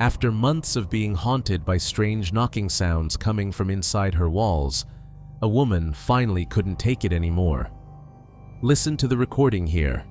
After months of being haunted by strange knocking sounds coming from inside her walls, a woman finally couldn't take it anymore. Listen to the recording here.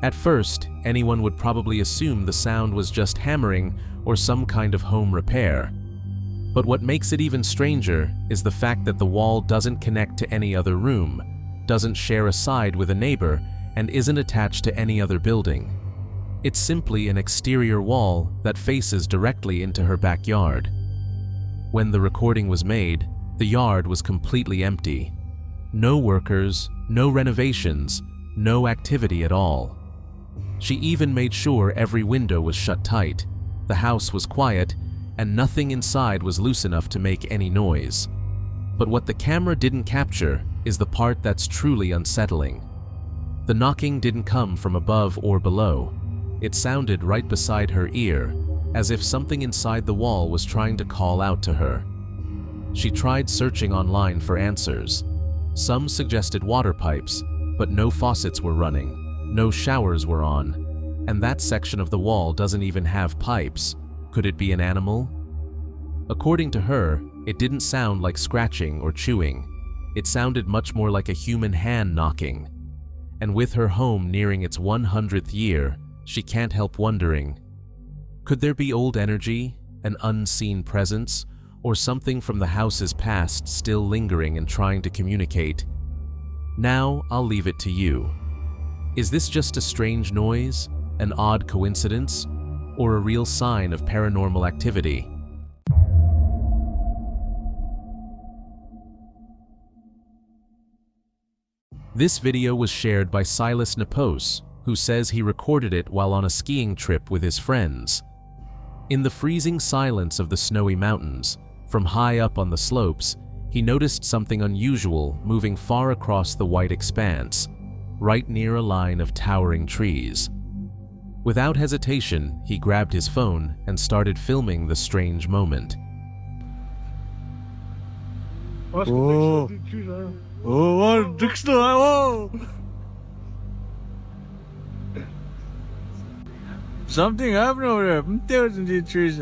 At first, anyone would probably assume the sound was just hammering or some kind of home repair. But what makes it even stranger is the fact that the wall doesn't connect to any other room, doesn't share a side with a neighbor, and isn't attached to any other building. It's simply an exterior wall that faces directly into her backyard. When the recording was made, the yard was completely empty. No workers, no renovations, no activity at all. She even made sure every window was shut tight, the house was quiet, and nothing inside was loose enough to make any noise. But what the camera didn't capture is the part that's truly unsettling. The knocking didn't come from above or below. It sounded right beside her ear, as if something inside the wall was trying to call out to her. She tried searching online for answers. Some suggested water pipes, but no faucets were running. No showers were on, and that section of the wall doesn't even have pipes. Could it be an animal? According to her, it didn't sound like scratching or chewing. It sounded much more like a human hand knocking. And with her home nearing its 100th year, she can't help wondering, could there be old energy, an unseen presence, or something from the house's past still lingering and trying to communicate? Now, I'll leave it to you. Is this just a strange noise, an odd coincidence, or a real sign of paranormal activity? This video was shared by Silas Nepos, who says he recorded it while on a skiing trip with his friends. In the freezing silence of the snowy mountains, from high up on the slopes, he noticed something unusual moving far across the white expanse, right near a line of towering trees. Without hesitation, he grabbed his phone and started filming the strange moment. Oh, what looks like? Oh, something happened over there. There's the trees.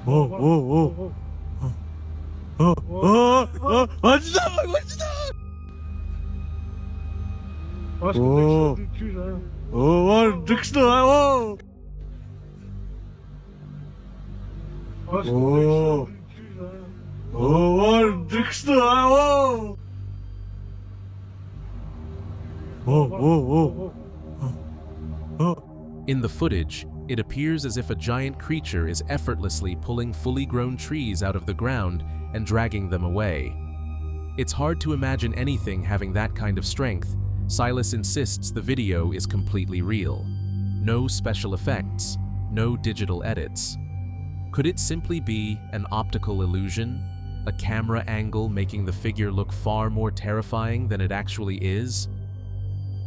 Oh. What's that? What's that? Oh, what looks like? Oh. What looks like? In the footage, it appears as if a giant creature is effortlessly pulling fully grown trees out of the ground and dragging them away. It's hard to imagine anything having that kind of strength. Silas insists the video is completely real. No special effects, no digital edits. Could it simply be an optical illusion? A camera angle making the figure look far more terrifying than it actually is?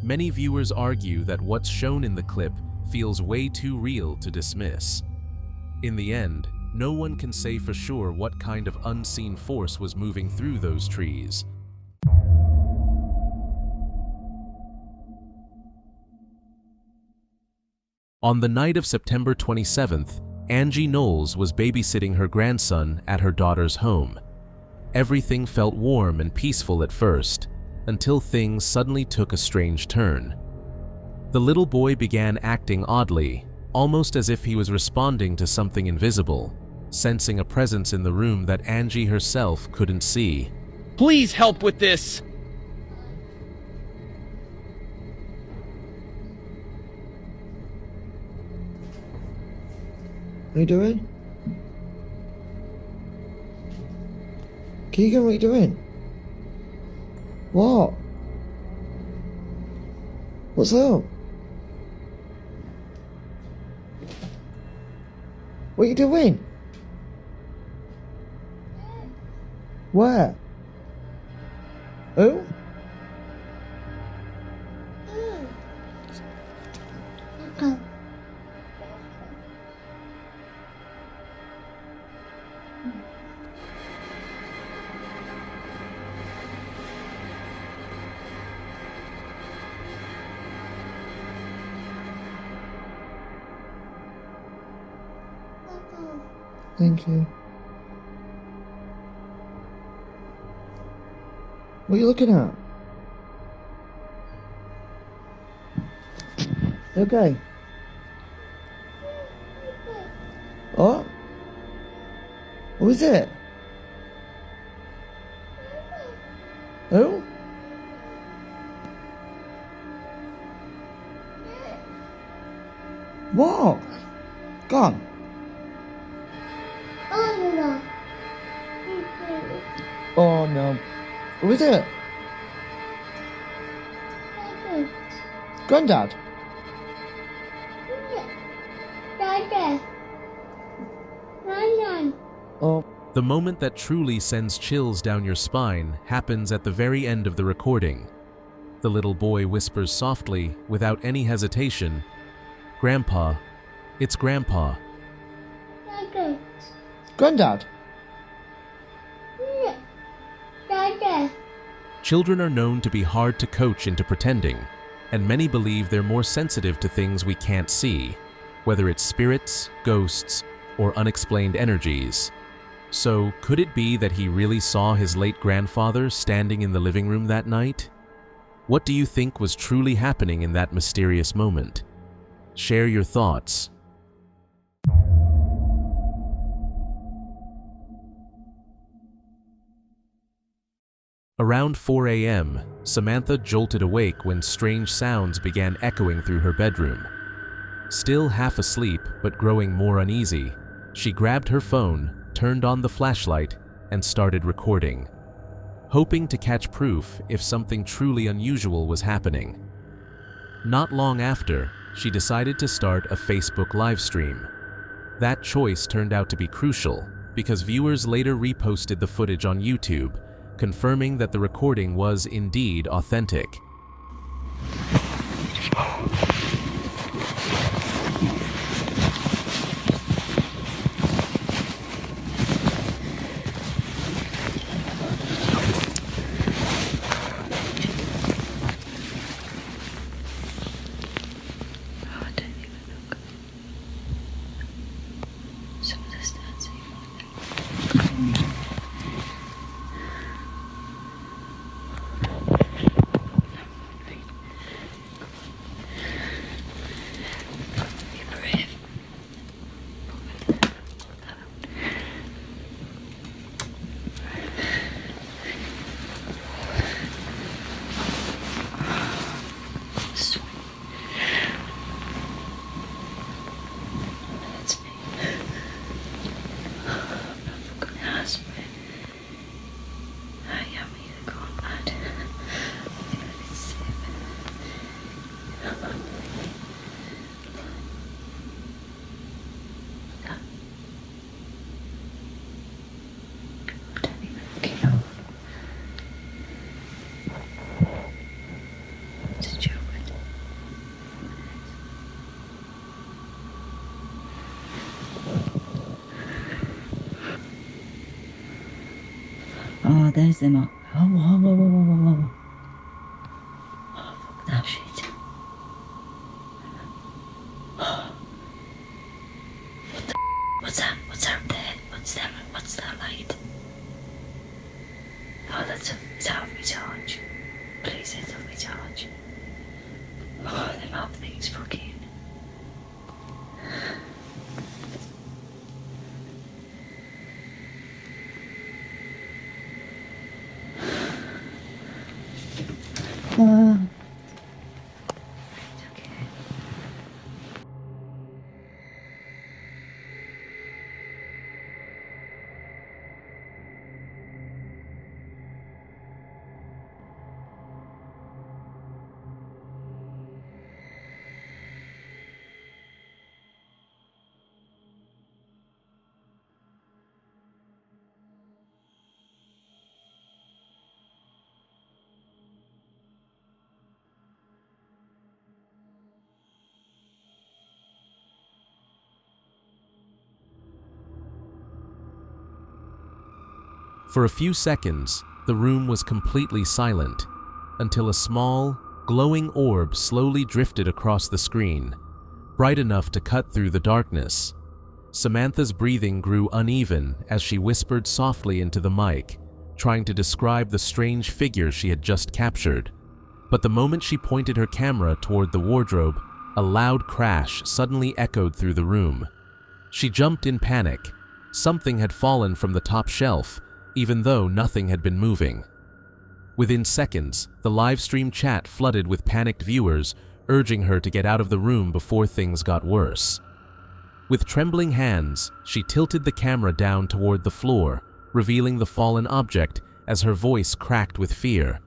Many viewers argue that what's shown in the clip feels way too real to dismiss. In the end, no one can say for sure what kind of unseen force was moving through those trees. On the night of September 27th, Angie Knowles was babysitting her grandson at her daughter's home. Everything felt warm and peaceful at first, until things suddenly took a strange turn. The little boy began acting oddly, almost as if he was responding to something invisible, sensing a presence in the room that Angie herself couldn't see. Please help with this! What are you doing? Keegan, what are you doing? What? What's up? What are you doing? Where? Who? Thank you. What are you looking at? Okay. What? Who is it? Who? What? Go on. Oh no. Who is it? Grandad? Oh. The moment that truly sends chills down your spine happens at the very end of the recording. The little boy whispers softly, without any hesitation, "Grandpa, it's Grandpa." Grandad? Children are known to be hard to coach into pretending, and many believe they're more sensitive to things we can't see, whether it's spirits, ghosts, or unexplained energies. So, could it be that he really saw his late grandfather standing in the living room that night? What do you think was truly happening in that mysterious moment? Share your thoughts. Around 4 a.m., Samantha jolted awake when strange sounds began echoing through her bedroom. Still half asleep but growing more uneasy, she grabbed her phone, turned on the flashlight, and started recording, hoping to catch proof if something truly unusual was happening. Not long after, she decided to start a Facebook live stream. That choice turned out to be crucial because viewers later reposted the footage on YouTube, confirming that the recording was indeed authentic. Oh, there's them up. Oh, whoa, whoa, whoa, whoa, whoa, whoa. Oh, fuck that shit. What the What's that? What's out there? What's that? What's that light? Oh, is that a recharge? For a few seconds, the room was completely silent, until a small, glowing orb slowly drifted across the screen, bright enough to cut through the darkness. Samantha's breathing grew uneven as she whispered softly into the mic, trying to describe the strange figure she had just captured. But the moment she pointed her camera toward the wardrobe, a loud crash suddenly echoed through the room. She jumped in panic. Something had fallen from the top shelf, even though nothing had been moving. Within seconds, the live stream chat flooded with panicked viewers, urging her to get out of the room before things got worse. With trembling hands, she tilted the camera down toward the floor, revealing the fallen object as her voice cracked with fear.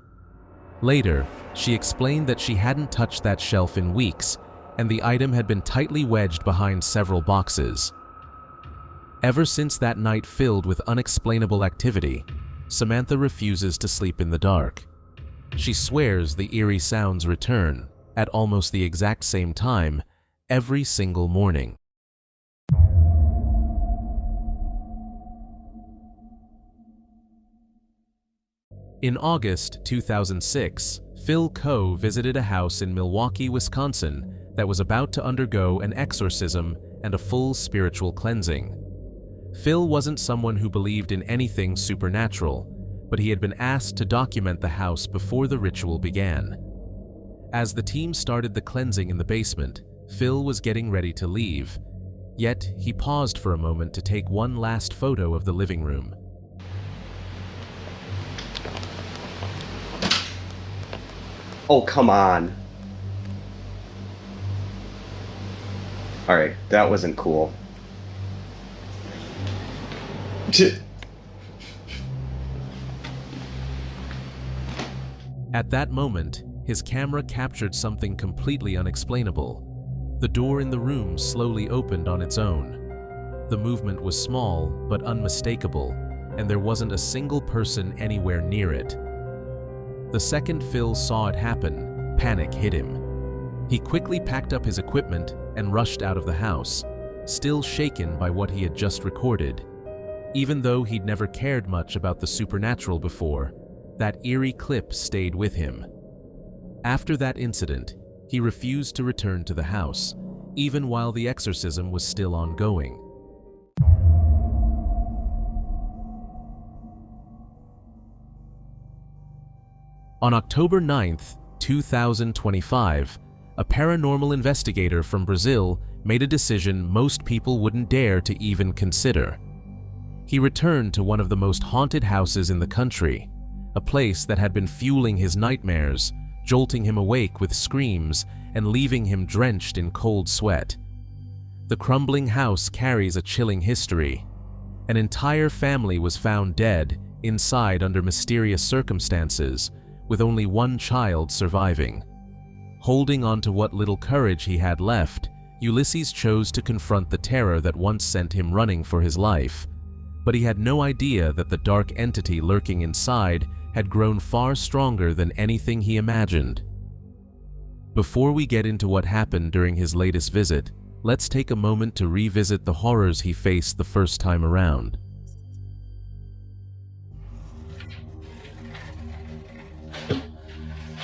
Later, she explained that she hadn't touched that shelf in weeks, and the item had been tightly wedged behind several boxes. Ever since that night filled with unexplainable activity, Samantha refuses to sleep in the dark. She swears the eerie sounds return, at almost the exact same time, every single morning. In August 2006, Phil Coe visited a house in Milwaukee, Wisconsin that was about to undergo an exorcism and a full spiritual cleansing. Phil wasn't someone who believed in anything supernatural, but he had been asked to document the house before the ritual began. As the team started the cleansing in the basement, Phil was getting ready to leave, yet he paused for a moment to take one last photo of the living room. Oh, come on. Alright, that wasn't cool. At that moment, his camera captured something completely unexplainable. The door in the room slowly opened on its own. The movement was small but unmistakable, and there wasn't a single person anywhere near it. The second Phil saw it happen, panic hit him. He quickly packed up his equipment and rushed out of the house, still shaken by what he had just recorded. Even though he'd never cared much about the supernatural before, that eerie clip stayed with him. After that incident, he refused to return to the house, even while the exorcism was still ongoing. On October 9th, 2025, a paranormal investigator from Brazil made a decision most people wouldn't dare to even consider. He returned to one of the most haunted houses in the country, a place that had been fueling his nightmares, jolting him awake with screams and leaving him drenched in cold sweat. The crumbling house carries a chilling history. An entire family was found dead inside under mysterious circumstances, with only one child surviving. Holding on to what little courage he had left, Ulysses chose to confront the terror that once sent him running for his life. But he had no idea that the dark entity lurking inside had grown far stronger than anything he imagined. Before we get into what happened during his latest visit, let's take a moment to revisit the horrors he faced the first time around.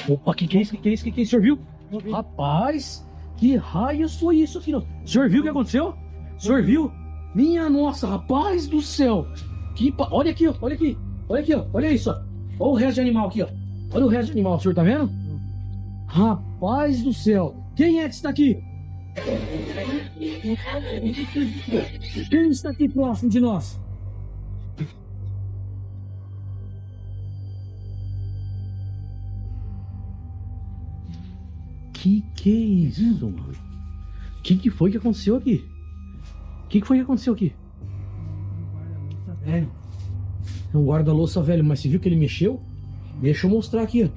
Opa, que é isso? Que é isso? Que é isso? O senhor viu? Rapaz, que raios foi isso aqui? O senhor viu o que aconteceu? O senhor viu? Minha nossa, rapaz do céu! Olha aqui, ó, olha aqui. Olha aqui, ó, olha isso, ó. Olha o resto de animal aqui, ó. Olha o resto de animal, o senhor tá vendo? Rapaz do céu! Quem é que está aqui? Quem está aqui próximo de nós? Que é isso, mano? Que foi que aconteceu aqui? Que foi que aconteceu aqui? É um guarda-louça velho, mas você viu que ele mexeu? Deixa eu mostrar aqui, ó.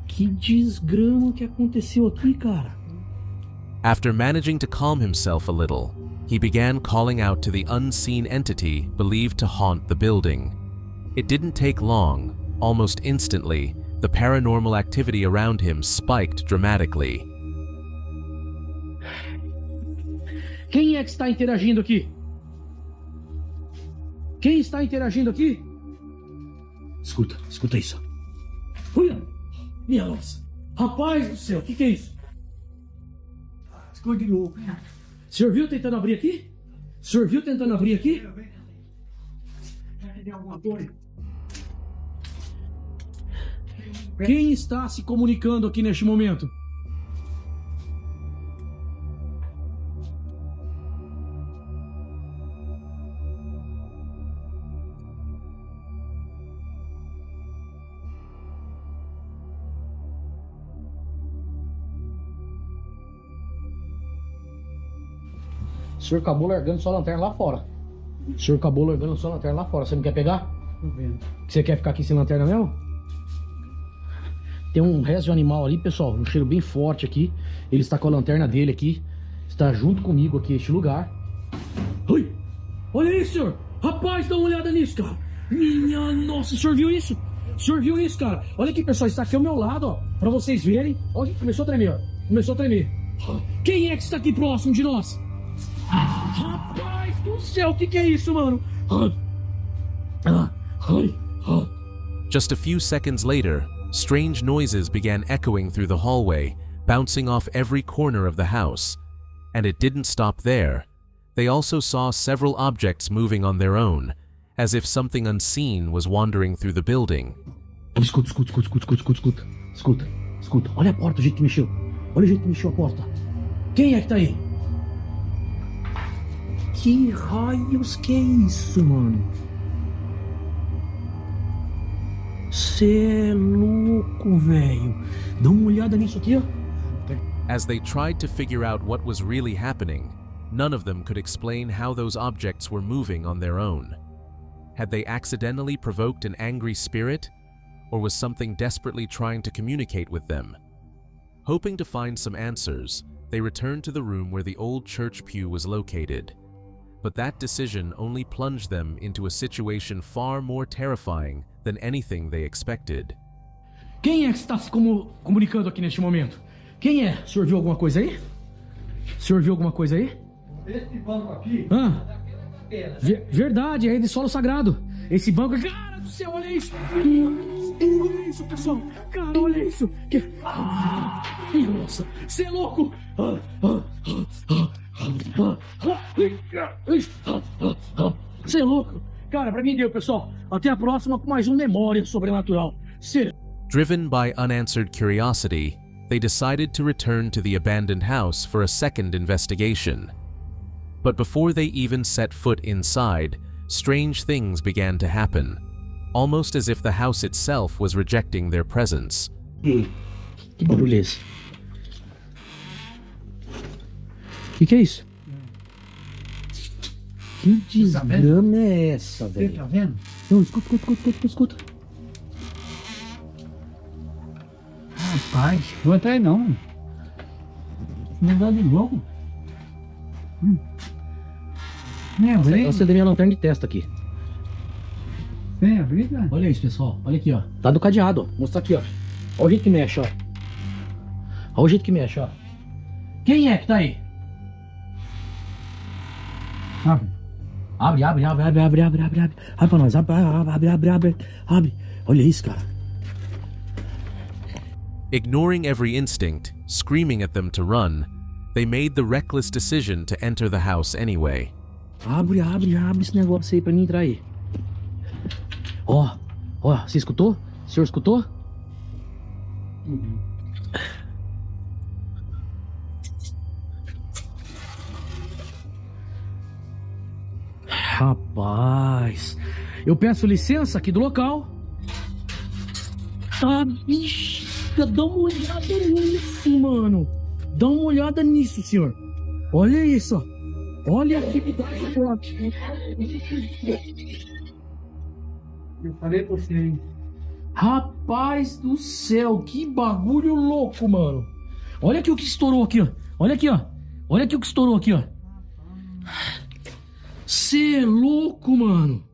Que desgrama que aconteceu aqui, cara. After managing to calm himself a little, he began calling out to the unseen entity believed to haunt the building. It didn't take long. Almost instantly, the paranormal activity around him spiked dramatically. Quem é que está interagindo aqui? Quem está interagindo aqui? Escuta, escuta isso. Olha! Minha nossa! Rapaz do céu, o que é isso? Esconde louco. O senhor viu tentando abrir aqui? O senhor viu tentando abrir aqui? Tem alguma coisa? Quem está se comunicando aqui neste momento? O senhor acabou largando sua lanterna lá fora. O senhor acabou largando sua lanterna lá fora. Você não quer pegar? Tô vendo. Você quer ficar aqui sem lanterna mesmo? Tem um resto de animal ali, pessoal. Um cheiro bem forte aqui. Ele está com a lanterna dele aqui. Está junto comigo aqui neste lugar. Oi! Olha isso, senhor! Rapaz, dá uma olhada nisso, cara! Minha nossa, o senhor viu isso? O senhor viu isso, cara? Olha aqui, pessoal. Está aqui ao meu lado, ó. Pra vocês verem. Olha, começou a tremer, ó. Começou a tremer. Quem é que está aqui próximo de nós? Rapaz do céu, o que é isso, mano? Just a few seconds later, strange noises began echoing through the hallway, bouncing off every corner of the house. And it didn't stop there. They also saw several objects moving on their own, as if something unseen was wandering through the building. Escuta, escuta, escuta, escuta, escuta, escuta, escuta, escuta. Olha a porta, o jeito que mexeu. Olha o jeito que mexeu a porta. Quem é que tá aí? Que raios que é isso, mano? Cê é louco, velho. Dá uma olhada nisso aqui, ó. As they tried to figure out what was really happening, none of them could explain how those objects were moving on their own. Had they accidentally provoked an angry spirit, or was something desperately trying to communicate with them? Hoping to find some answers, they returned to the room where the old church pew was located. But that decision only plunged them into a situation far more terrifying than anything they expected. Quem é que está se comunicando aqui neste momento? Quem é? O senhor viu alguma coisa aí? O senhor viu alguma coisa aí? Esse banco aqui. Verdade, é de solo sagrado. Esse banco. Cara do céu, olha isso! Olha isso, pessoal! Cara, olha isso! Nossa, você é louco! Você é louco? Cara, pra mim deu, pessoal. Até a próxima com mais um Memória Sobrenatural. Sério. Driven by unanswered curiosity, they decided to return to the abandoned house for a second investigation. But before they even set foot inside, strange things began to happen, almost as if the house itself was rejecting their presence. Que barulho é esse? Que é isso? Que desgrama é essa, Você velho? tá vendo? Não, escuta. Rapaz, não entra aí não. Negócio de louco. Nem Eu abrir. acendei minha lanterna de testa aqui. Sem abrir, cara. Olha isso, pessoal. Olha aqui, ó. Tá do cadeado, ó. Vou mostrar aqui, ó. Olha o jeito que mexe, ó. Olha o jeito que mexe, ó. Quem é que tá aí? Abre. Abre. Abre pra nós. Abre. Olha isso, cara. Ignoring every instinct, screaming at them to run, they made the reckless decision to enter the house anyway. Abre esse negócio aí pra mim entrar aí. Ó, você escutou? O senhor escutou? Rapaz, eu peço licença aqui do local. Ah, bicha, dá uma olhada nisso, mano. Dá uma olhada nisso, senhor. Olha isso, ó. Olha a atividade forte. Eu falei pra você, hein? Rapaz do céu, que bagulho louco, mano. Olha aqui o que estourou aqui, ó. Olha aqui, ó. Olha aqui o que estourou aqui, ó. Cê é louco, mano.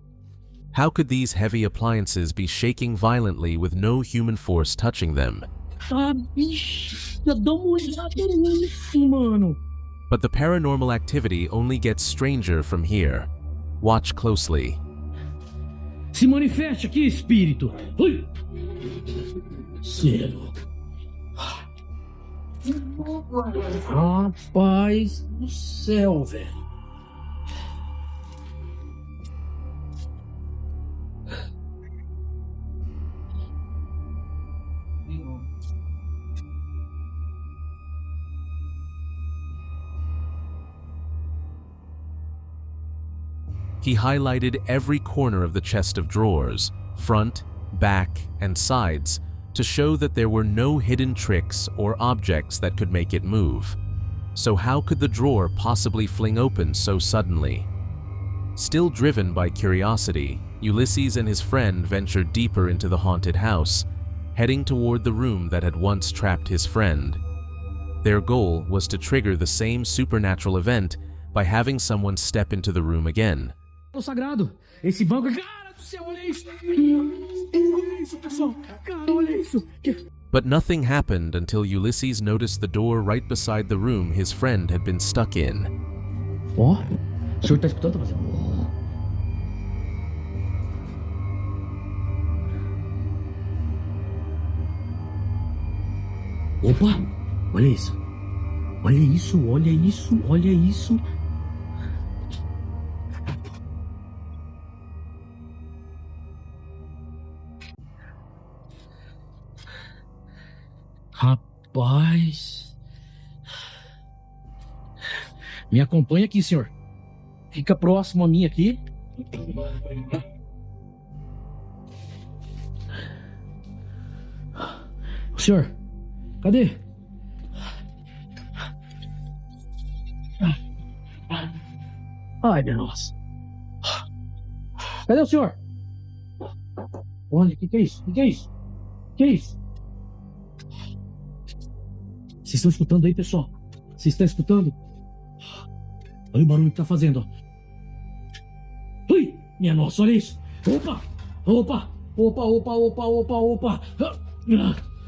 How could these heavy appliances be shaking violently with no human force touching them? Ah, bicha, dá uma olhada nisso, mano. But the paranormal activity only gets stranger from here. Watch closely. Se manifeste aqui, espírito. Ui. Cego. Rapaz do céu, velho. He highlighted every corner of the chest of drawers, front, back, and sides, to show that there were no hidden tricks or objects that could make it move. So how could the drawer possibly fling open so suddenly? Still driven by curiosity, Ulysses and his friend ventured deeper into the haunted house, heading toward the room that had once trapped his friend. Their goal was to trigger the same supernatural event by having someone step into the room again. Sagrado, esse banco, cara do céu, olha isso. Olha isso, pessoal. Cara, olha isso. But nothing happened until Ulysses noticed the door right beside the room his friend had been stuck in. Ó, o senhor tá escutando? Tá fazendo. Opa, olha isso. Olha isso, olha isso, olha isso. Rapaz. Me acompanha aqui, senhor. Fica próximo a mim aqui. O senhor, cadê? Ai, minha nossa. Cadê o senhor? Olha, o que é isso? O que é isso? O que é isso? Vocês estão escutando aí, pessoal? Vocês estão escutando? Olha o barulho que tá fazendo, ó. Ui, minha nossa, olha isso. Opa, opa, opa, opa, opa, opa, opa.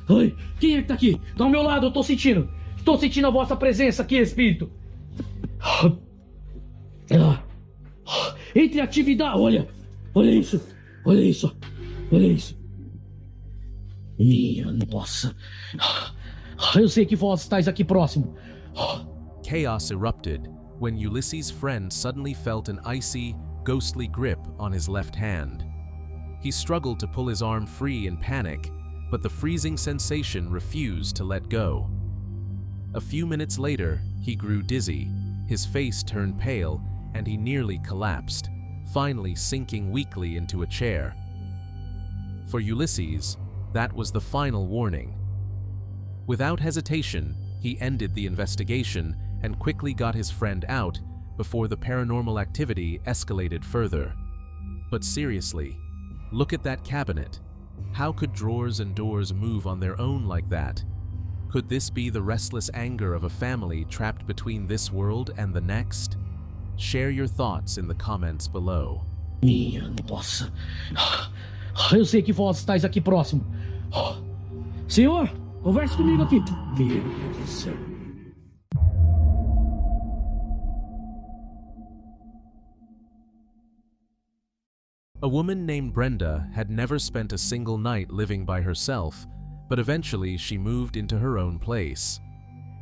Oi, quem é que tá aqui? Tá ao meu lado, eu tô sentindo. Estou sentindo a vossa presença aqui, espírito. Entre atividade, olha. Olha isso, olha isso, olha isso. Minha nossa. Eu sei que vós estáis aqui próximo. Chaos erupted when Ulysses' friend suddenly felt an icy, ghostly grip on his left hand. He struggled to pull his arm free in panic, but the freezing sensation refused to let go. A few minutes later, he grew dizzy, his face turned pale, and he nearly collapsed, finally sinking weakly into a chair. For Ulysses, that was the final warning. Without hesitation, he ended the investigation and quickly got his friend out before the paranormal activity escalated further. But seriously, look at that cabinet. How could drawers and doors move on their own like that? Could this be the restless anger of a family trapped between this world and the next? Share your thoughts in the comments below. Minha nossa. Eu sei que vós estáis aqui próximo. Senhor, converse comigo aqui. Meu Deus do céu. A woman named Brenda had never spent a single night living by herself, but eventually she moved into her own place.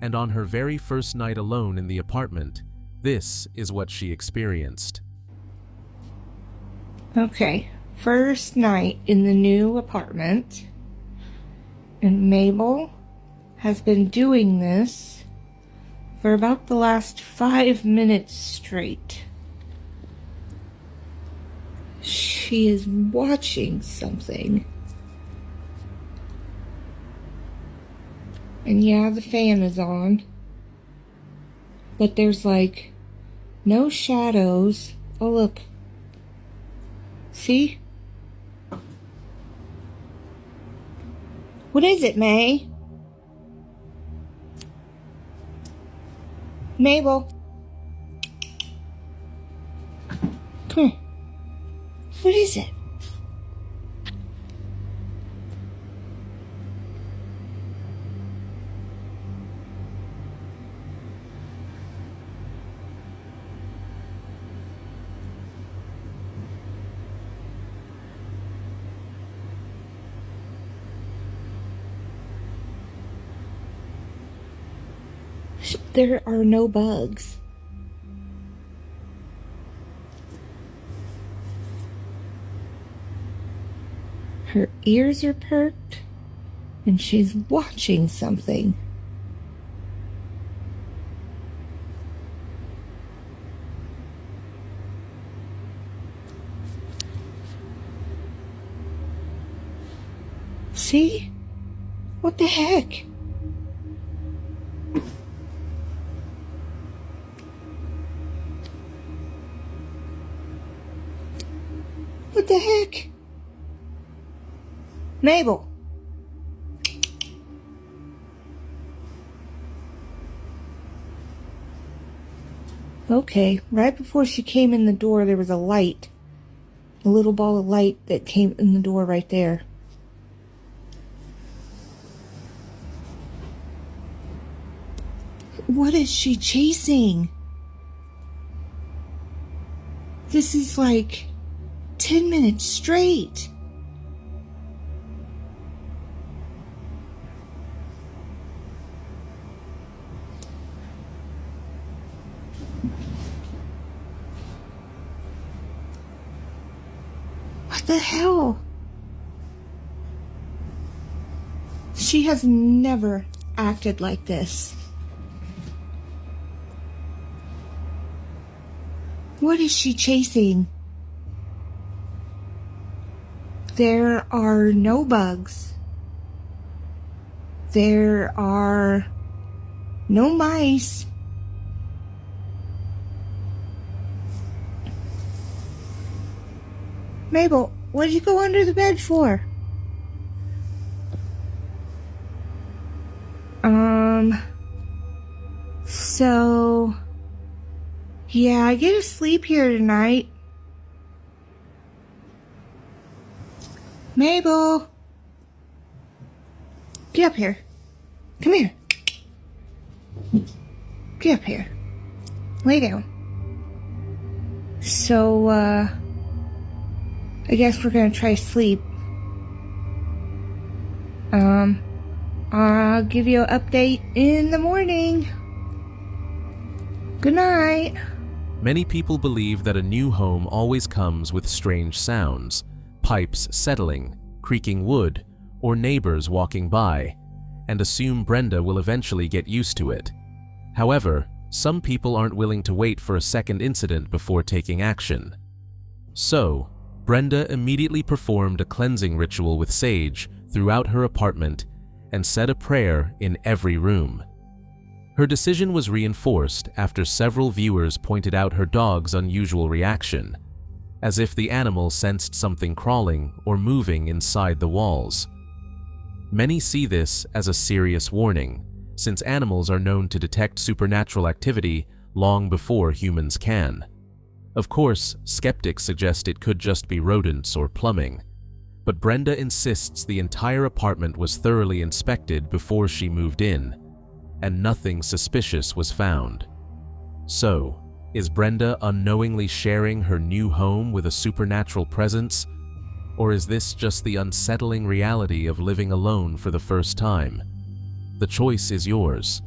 And on her very first night alone in the apartment, this is what she experienced. Okay, first night in the new apartment, and Mabel has been doing this for about the last 5 minutes straight. She is watching something. And yeah, the fan is on. But there's like no shadows. Oh, look. See? What is it, May? Mabel. Come here. What is it? There are no bugs. Her ears are perked, and she's watching something. See? What the heck? What the heck? Mabel. Okay, right before she came in the door, there was a light. A little ball of light that came in the door right there. What is she chasing? This is like 10 minutes straight. What the hell? She has never acted like this. What is she chasing? There are no bugs. There are no mice. Mabel, what did you go under the bed for? So... yeah, I get to sleep here tonight. Mabel! Get up here. Come here. Get up here. Lay down. So, I guess we're gonna try sleep. I'll give you an update in the morning. Good night. Many people believe that a new home always comes with strange sounds, pipes settling, creaking wood, or neighbors walking by, and assume Brenda will eventually get used to it. However, some people aren't willing to wait for a second incident before taking action. So, Brenda immediately performed a cleansing ritual with sage throughout her apartment and said a prayer in every room. Her decision was reinforced after several viewers pointed out her dog's unusual reaction, as if the animal sensed something crawling or moving inside the walls. Many see this as a serious warning, since animals are known to detect supernatural activity long before humans can. Of course, skeptics suggest it could just be rodents or plumbing, but Brenda insists the entire apartment was thoroughly inspected before she moved in, and nothing suspicious was found. So, is Brenda unknowingly sharing her new home with a supernatural presence, or is this just the unsettling reality of living alone for the first time? The choice is yours.